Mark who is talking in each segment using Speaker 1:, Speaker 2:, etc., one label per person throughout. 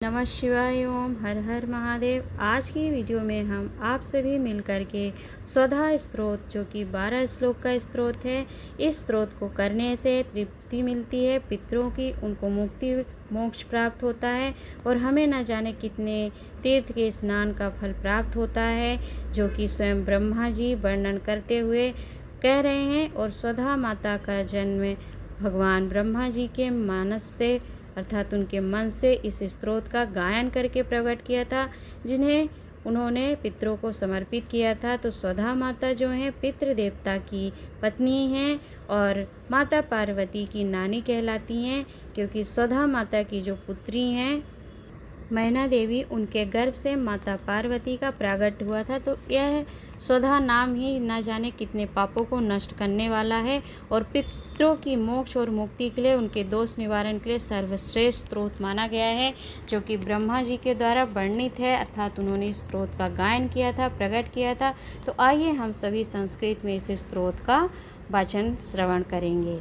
Speaker 1: नमः शिवाय। ओम हर हर महादेव। आज की वीडियो में हम आप सभी मिलकर के स्वधा स्तोत्र जो कि 12 श्लोक का स्तोत्र है, इस स्तोत्र को करने से तृप्ति मिलती है पितरों की, उनको मुक्ति मोक्ष प्राप्त होता है और हमें न जाने कितने तीर्थ के स्नान का फल प्राप्त होता है, जो कि स्वयं ब्रह्मा जी वर्णन करते हुए कह रहे हैं। और स्वधा माता का जन्म भगवान ब्रह्मा जी के मानस से अर्थात उनके मन से इस स्तोत्र का गायन करके प्रकट किया था, जिन्हें उन्होंने पितरों को समर्पित किया था। तो स्वधा माता जो हैं पितृ देवता की पत्नी हैं और माता पार्वती की नानी कहलाती हैं, क्योंकि स्वधा माता की जो पुत्री हैं मैना देवी, उनके गर्भ से माता पार्वती का प्रागट्य हुआ था। तो यह स्वधा नाम ही न जाने कितने पापों को नष्ट करने वाला है और पितरों की मोक्ष और मुक्ति के लिए, उनके दोष निवारण के लिए सर्वश्रेष्ठ स्तोत्र माना गया है, जो कि ब्रह्मा जी के द्वारा वर्णित है, अर्थात उन्होंने इस स्तोत्र का गायन किया था, प्रकट किया था। तो आइए हम सभी संस्कृत में इस स्तोत्र का वाचन श्रवण करेंगे,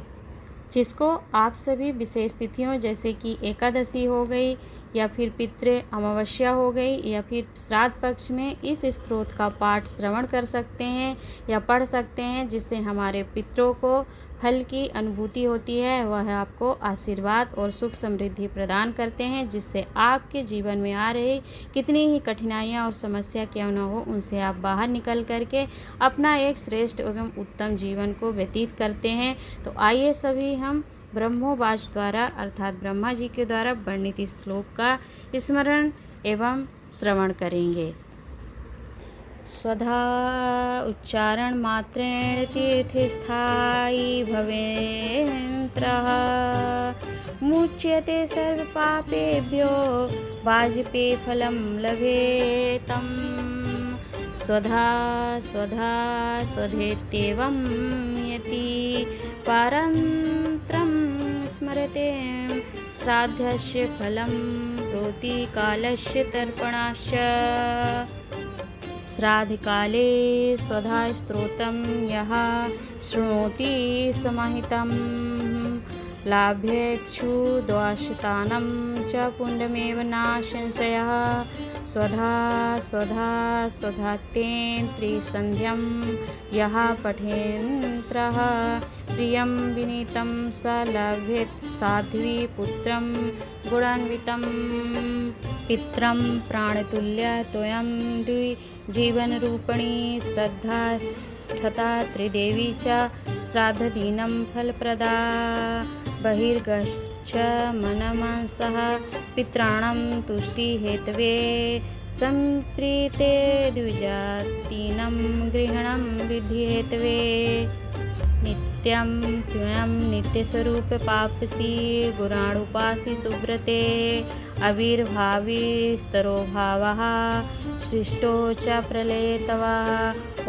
Speaker 1: जिसको आप सभी विशेष तिथियों जैसे कि एकादशी हो गई या फिर पितृ अमावस्या हो गई या फिर श्राद्ध पक्ष में इस स्तोत्र का पाठ श्रवण कर सकते हैं या पढ़ सकते हैं, जिससे हमारे पितरों को फल की अनुभूति होती है। वह आपको आशीर्वाद और सुख समृद्धि प्रदान करते हैं, जिससे आपके जीवन में आ रही कितनी ही कठिनाइयाँ और समस्या क्यों न हो, उनसे आप बाहर निकल करके अपना एक श्रेष्ठ एवं उत्तम जीवन को व्यतीत करते हैं। तो आइए सभी हम ब्रह्मोवाच द्वारा अर्थात ब्रह्मा जी के द्वारा वर्णित इस श्लोक का स्मरण एवं श्रवण करेंगे। स्वधा उच्चारण मात्रेण तीर्थस्थायी भवेन्त्रः मुच्यते सर्व पापेभ्यो वाजपेय फलं लभेतं। स्वधा स्वधा स्वधेत्येवं यति पारन्त्रं स्मरते श्राद्धस्य फलं प्रोति कालस्य तर्पणाश्च। श्राद्धकाले स्वधा स्तोत्रं यः शृणोति समाहितं लाभेक्षुद्वाशतानं च पुण्यमेव न संशयः। स्वधा स्वधा स्वधातेन त्रिसन्ध्यं यः पठेन्त्रः प्रियं विनीतं स लभेत् साध्वी पुत्रं गुणान्वितं। पित्रं प्राणतुल्यत्वं द्विजीवनरूपिणी श्रद्धाष्ठता त्रिदेवी च श्राद्धदीनं फलप्रदा। बहिर्गच्छ मनमनसः पितॄणां तुष्टिहेतवे सम्प्रीते द्विजातीनं गृहणं विधिहेतवे। नित्यं त्वं नित्यस्वरूप पापसी गुणाणुपासि सुव्रते आविर्भाविस्तरो भावः सृष्टो च प्रलये तव।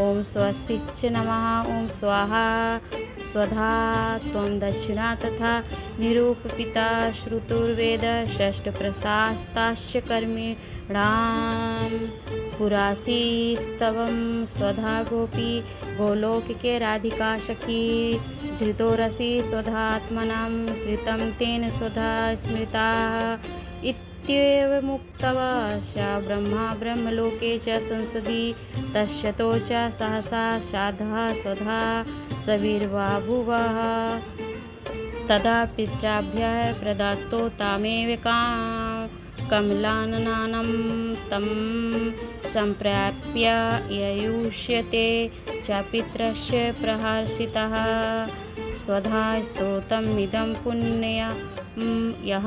Speaker 1: ओम स्वस्तिश्च नमः। ओम स्वाहा। स्वधा त्वं दक्षिणा तथा निरूपपिता श्रुतुर्वेद षष्ठप्रशास्ताश्च कर्मिणां पुरासीस्तवं। स्वधा गोपी गोलोके राधिका सखी धृतोरसि स्वधात्मनां कृतं तेन स्वधा स्मृता। इत्येव मुक्त्वा स ब्रह्मा ब्रह्मलोके च संसदि तस्यतो च सहसा श्राद्धः स्वधा सविर्बाभूवः। तदा पितृभ्यः प्रदत्तो तामेव कमलाननानं तं सम्प्राप्य ययुष्यते च पितरस्य प्रहर्षितः। स्वधा स्तोत्रमिदं पुण्यं यः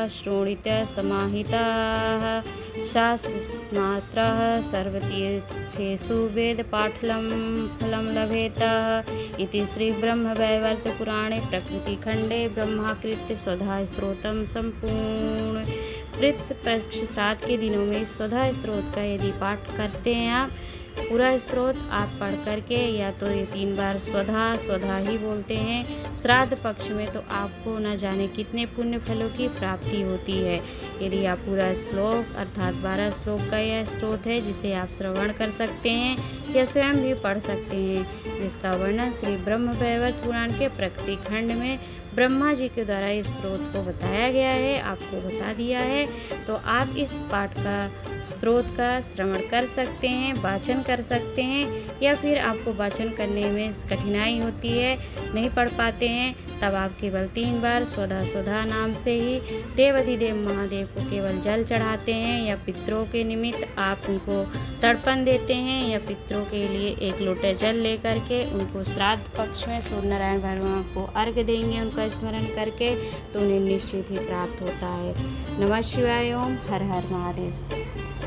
Speaker 1: शृणुत समाहितः शास्त्रमात्रः सर्वतीर्थेषु वेदपाठलं फलं लभेत। इति श्री ब्रह्मवैवर्तपुराणे प्रकृतिखंडे ब्रह्माकृत स्वधा स्तोत्रम संपूर्ण। पितृ पक्ष श्राद्ध के दिनों में स्वधा स्तोत्र का यदि पाठ करते हैं आप, पूरा स्तोत्र आप पढ़ करके या तो ये 3 बार स्वधा स्वधा ही बोलते हैं श्राद्ध पक्ष में, तो आपको न जाने कितने पुण्य फलों की प्राप्ति होती है। यदि आप पूरा श्लोक अर्थात 12 श्लोक का यह स्तोत्र है, जिसे आप श्रवण कर सकते हैं या स्वयं भी पढ़ सकते हैं, जिसका वर्णन श्री ब्रह्मवैवर्त पुराण के प्रकृति खंड में ब्रह्मा जी के द्वारा इस स्त्रोत को बताया गया है, आपको बता दिया है। तो आप इस पाठ का स्त्रोत का श्रवण कर सकते हैं, वाचन कर सकते हैं, या फिर आपको वाचन करने में कठिनाई होती है, नहीं पढ़ पाते हैं, तब आप केवल 3 बार स्वधा स्वधा नाम से ही देवाधिदेव महादेव को केवल जल चढ़ाते हैं, या पितरों के निमित्त आप उनको तर्पण देते हैं, या पितरों के लिए 1 लोटे जल लेकर के उनको श्राद्ध पक्ष में सूर्य नारायण भगवान को अर्घ्य देंगे, उनका स्मरण करके, तो उन्हें निश्चित ही प्राप्त होता है। नमः शिवाय। ओम हर हर महादेव।